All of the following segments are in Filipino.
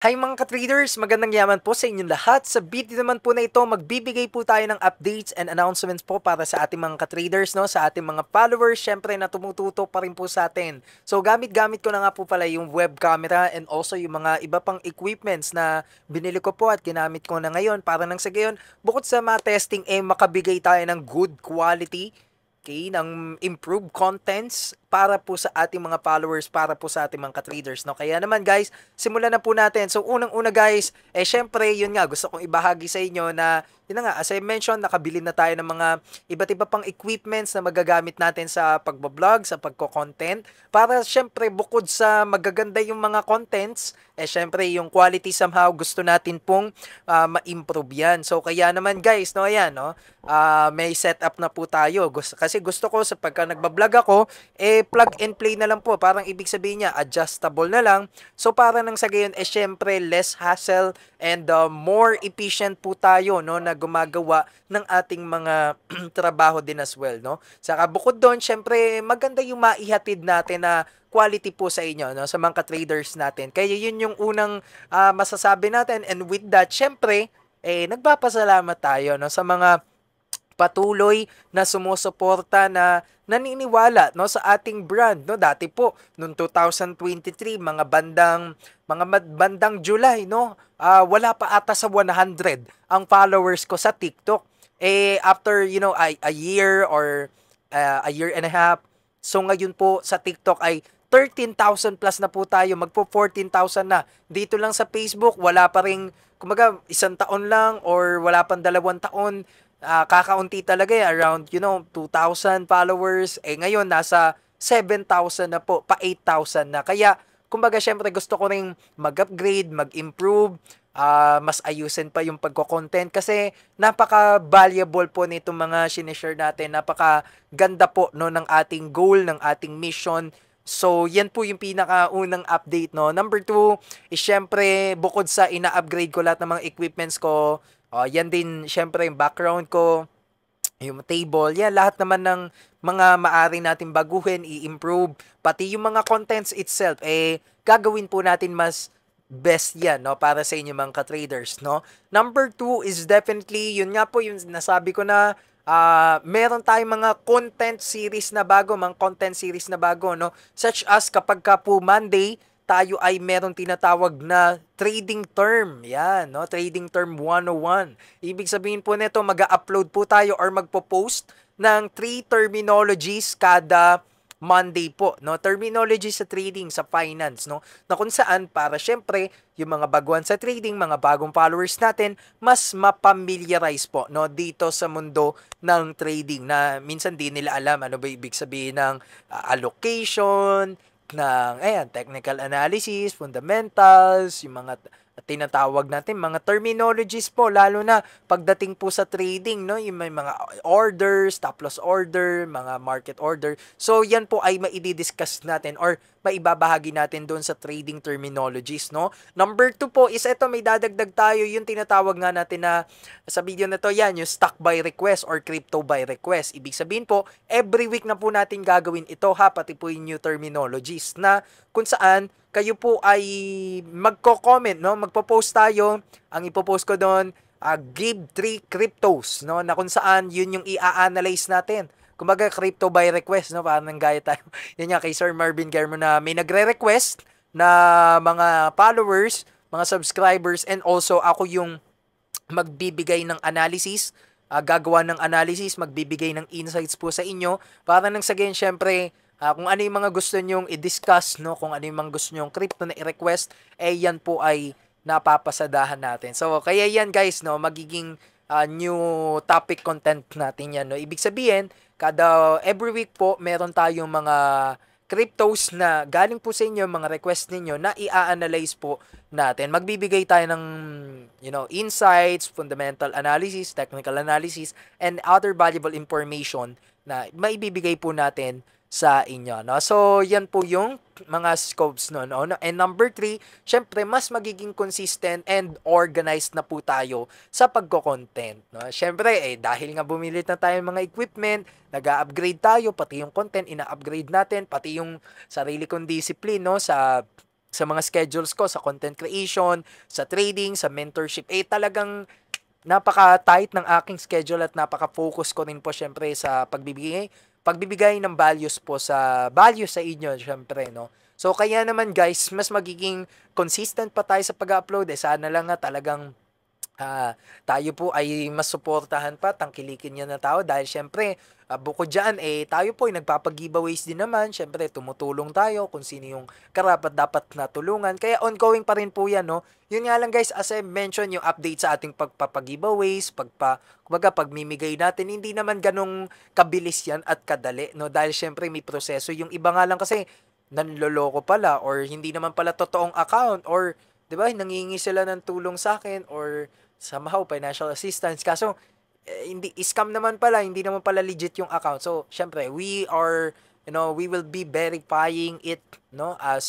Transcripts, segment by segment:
Hi mga ka-traders! Magandang yaman po sa inyong lahat. Sa video naman po na ito, magbibigay po tayo ng updates and announcements po para sa ating mga ka-traders, no? Sa ating mga followers, syempre na tumututo pa rin po sa atin. So gamit-gamit ko na nga po pala yung web camera and also yung mga iba pang equipments na binili ko po at ginamit ko na ngayon para nang sa gayon, bukod sa mga testing, makabigay tayo ng good quality, okay, ng improved contents para po sa ating mga followers, para po sa ating mga ka-traders, no? Kaya naman guys, simulan na po natin. So unang-una guys, syempre yun nga, gusto kong ibahagi sa inyo na yun na nga, as I mentioned, nakabili na tayo ng mga iba't iba pang equipments na magagamit natin sa pagbablog, sa pagko-content, para syempre bukod sa magaganda yung mga contents, syempre yung quality somehow gusto natin pong ma-improve yan. So kaya naman guys, no, ayan, no, may setup na po tayo. Kasi gusto ko sa pagka nagbablog ako, plug and play na lang po. Parang ibig sabihin niya, adjustable na lang. So para nang sa gayon, syempre less hassle and more efficient po tayo, no, na gumagawa ng ating mga trabaho din as well, no. Saka bukod doon, syempre maganda yung maihatid natin na quality po sa inyo, no, sa mga traders natin. Kaya yun yung unang masasabi natin, and with that, syempre nagpapasalamat tayo, no, sa mga patuloy na sumusuporta, na naniniwala, no, sa ating brand, no. Dati po noong 2023, bandang July, no, wala pa ata sa 100 ang followers ko sa TikTok. After a year or a year and a half, so ngayon po sa TikTok ay 13,000 plus na po tayo, magpo 14,000 na. Dito lang sa Facebook, wala pa ring, kumaga, isang taon lang or wala pang 2 taon, kakaunti talaga around 2,000 followers. Ngayon nasa 7,000 na po, pa 8,000 na. Kaya kumbaga syempre gusto ko ring mag-upgrade, mag-improve, mas ayusin pa yung pagko-content kasi napaka-valuable po nitong mga sinishare natin. Napaka-ganda po, no, ng ating goal, ng ating mission. So, yan po yung pinakaunang update, no. Number 2 is syempre, bukod sa ina-upgrade ko lahat ng mga equipments ko, yan din syempre yung background ko, yung table, yan lahat naman ng mga maaari natin baguhin, i-improve, pati yung mga contents itself, gagawin po natin mas best yan, no, para sa inyo mga ka-traders, no. Number 2 is definitely, yun nga po yung nasabi ko na, meron tayong mga content series na bago, no, such as kapag ka po Monday, tayo ay merong tinatawag na trading term. Yan, no? Trading term 101. Ibig sabihin po nito, mag-upload po tayo or magpo-post ng 3 terminologies kada Monday po, no? Terminology sa trading, sa finance, no? Na kung saan para syempre yung mga baguhan sa trading, mga bagong followers natin, mas mapamiliarize po, no, dito sa mundo ng trading na minsan di nila alam ano ba ibig sabihin ng allocation, ng technical analysis, fundamentals, yung mga tinatawag natin mga terminologies po, lalo na pagdating po sa trading, no, yung may mga orders, stop loss order, mga market order. So yan po ay maidi-discuss natin or maibabahagi natin doon sa trading terminologies, no. Number 2 po is ito, may dadagdag tayo yung tinatawag nga natin na sa video na to, yan yung stock by request or crypto by request. Ibig sabihin po, every week na po natin gagawin ito, ha, pati po yung new terminologies na kung saan kayo po ay magko-comment, no? Magpo-post tayo. Ang ipo-post ko doon, give 3 cryptos, no? Na kung saan yun yung i-analyze natin. Kumbaga, crypto by request, no? Parang gaya tayo. Yan nga kay Sir Marvin Guermo na may nagre-request na mga followers, mga subscribers, and also ako yung magbibigay ng analysis, gagawa ng analysis, magbibigay ng insights po sa inyo para nang sa gayon syempre, kung ano yung mga gusto nyong i-discuss, no, kung ano yung mga gusto nyong crypto na i-request, yan po ay napapasadahan natin. So kaya yan guys, no, magiging new topic content natin yan, no. Ibig sabihin, kada every week po meron tayong mga cryptos na galing po sa inyo, mga request ninyo na i-analyze po natin. Magbibigay tayo ng insights, fundamental analysis, technical analysis, and other valuable information na maibibigay po natin sa inyo, no? So, yan po yung mga scopes, no? And number 3, syempre, mas magiging consistent and organized na po tayo sa pagko-content, no? Syempre, dahil nga bumili na tayo ng mga equipment, nag-upgrade tayo, pati yung content, ina-upgrade natin, pati yung sarili kong discipline, no? Sa sa mga schedules ko, sa content creation, sa trading, sa mentorship, talagang napaka-tight ng aking schedule at napaka-focus ko rin po syempre sa pagbibigay ng values sa inyo syempre, no. So kaya naman guys, mas magiging consistent pa tayo sa pag-upload, sana lang nga talagang tayo po ay mas suportahan pa, tangkilikin niyo na tao dahil syempre, bukod diyan tayo po ay nagpapag-giveaways din naman. Syempre tumutulong tayo kung sino yung karapat-dapat na tulungan. Kaya ongoing pa rin po 'yan, no. Yun nga lang guys, as I mentioned, yung update sa ating pagpapag-giveaways, kumbaga pagmimigay natin, hindi naman ganong kabilis 'yan at kadali, no, dahil syempre may proseso. Yung iba nga lang kasi nanloloko pala or hindi naman pala totoong account or 'di ba, nangingi sila ng tulong sa akin or somehow financial assistance kaso hindi scam naman pala, hindi naman pala legit yung account. So, syempre, we will be verifying it, no, as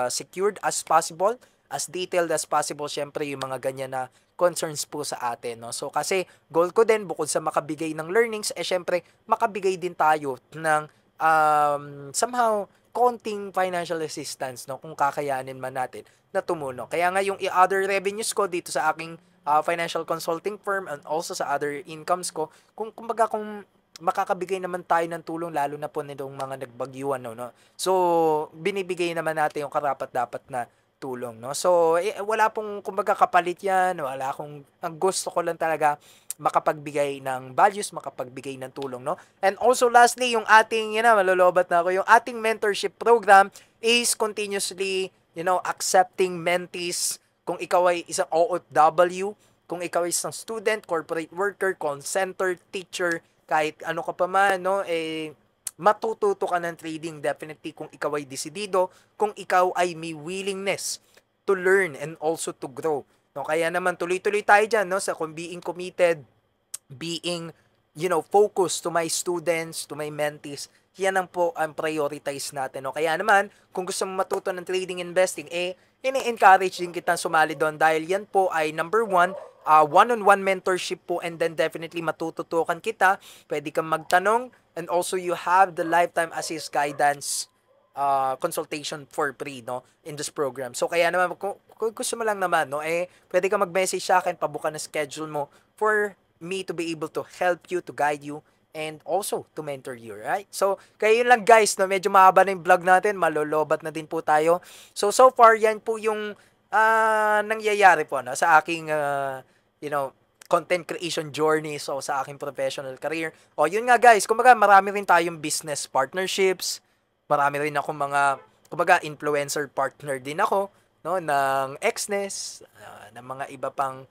secured as possible, as detailed as possible, syempre yung mga ganyan na concerns po sa atin, no. So, kasi goal ko din bukod sa makabigay ng learnings, syempre makabigay din tayo ng somehow konting financial assistance, no, kung kakayanin man natin na tumulong. Kaya nga yung other revenues ko dito sa aking financial consulting firm and also sa other incomes ko, kung makakabigay naman tayo ng tulong lalo na po nitong mga nagbagyuan, no. So, binibigay naman natin yung karapat-dapat na tulong, no. So, wala pong kumbaga kapalit 'yan, wala akong ang gusto ko lang talaga makapagbigay ng values, makapagbigay ng tulong, no. And also lastly, yung ating, malolobat na ako, yung ating mentorship program is continuously, accepting mentees. Kung ikaw ay isang OFW, kung ikaw ay isang student, corporate worker, call center, teacher, kahit ano ka pa man, no, matututo ka ng trading definitely kung ikaw ay desidido, kung ikaw ay may willingness to learn and also to grow. No, kaya naman tuloy-tuloy tayo diyan, no, sa being committed, being, focused to my students, to my mentees. Yan ang po ang prioritize natin, no. Kaya naman, kung gusto mo matuto ng trading investing, ini-encourage din kita sumali doon dahil yan po ay number one-on-one mentorship po and then definitely matututukan kita. Pwede kang magtanong and also you have the lifetime assist guidance consultation for free, no, in this program. So kaya naman kung gusto mo lang naman, no, pwede kang mag-message sa akin, pabuka na schedule mo for me to be able to help you, to guide you, and also to mentor you, right? So, kaya yun lang guys, no, medyo mahaba na yung vlog natin, malolobat na din po tayo. So far, yan po yung nangyayari po, no, sa aking, content creation journey, so sa aking professional career. O, yun nga guys, kumbaga marami rin tayong business partnerships, marami rin akong kumbaga influencer partner din ako, no, ng Xness, ng mga iba pang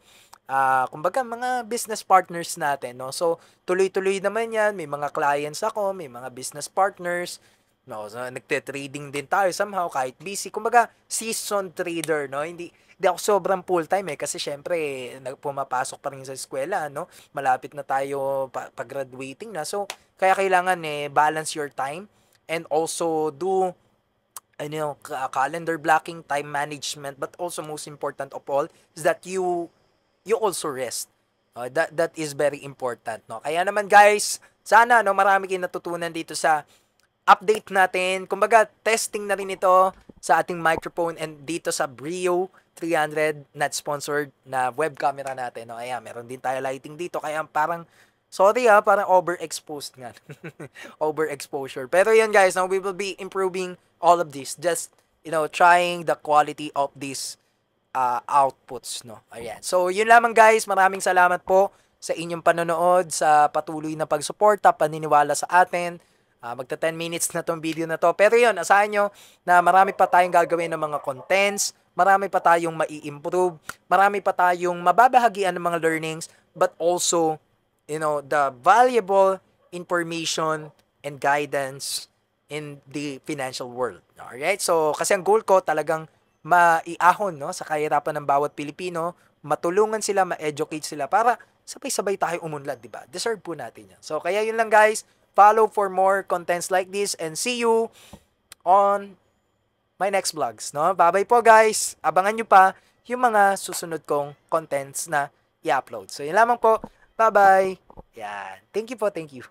kumbaga mga business partners natin, no. So tuloy-tuloy naman 'yan, may mga clients ako, may mga business partners, no. So nagte-trading din tayo somehow kahit busy. Kumbaga season trader, no. Hindi ako sobrang full-time kasi syempre pumapasok pa rin sa eskwela, no. Malapit na tayo pag-graduating na. So kaya kailangan balance your time and also do calendar blocking, time management, but also most important of all is that you also rest. That is very important, no. Kaya naman guys, sana no marami kayong natutunan dito sa update natin. Kumbaga testing na rin ito sa ating microphone and dito sa Brio 300 not sponsored na web camera natin, no. Ayan, meron din tayo lighting dito kaya parang parang overexposed nga. Overexposure. Pero yun guys, no, we will be improving all of this. Just, trying the quality of this outputs, no. Ayan. So, yun lamang guys. Maraming salamat po sa inyong panonood, sa patuloy na pagsuporta, paniniwala sa atin. Magta 10 minutes na tong video na to. Pero yun, asahan nyo na marami pa tayong gagawin ng mga contents, marami pa tayong mai-improve, marami pa tayong mababahagian ng mga learnings, but also, the valuable information and guidance in the financial world. Alright? So, kasi ang goal ko talagang maiahon, no, sa kahirapan ng bawat Pilipino, matulungan sila, ma-educate sila para sabay-sabay tayo umunlad, di ba? Deserve po natin yan. So, kaya yun lang guys. Follow for more contents like this and see you on my next vlogs, no? Bye-bye po guys. Abangan nyo pa yung mga susunod kong contents na i-upload. So, yun lamang po. Bye-bye. Yan. Thank you po. Thank you.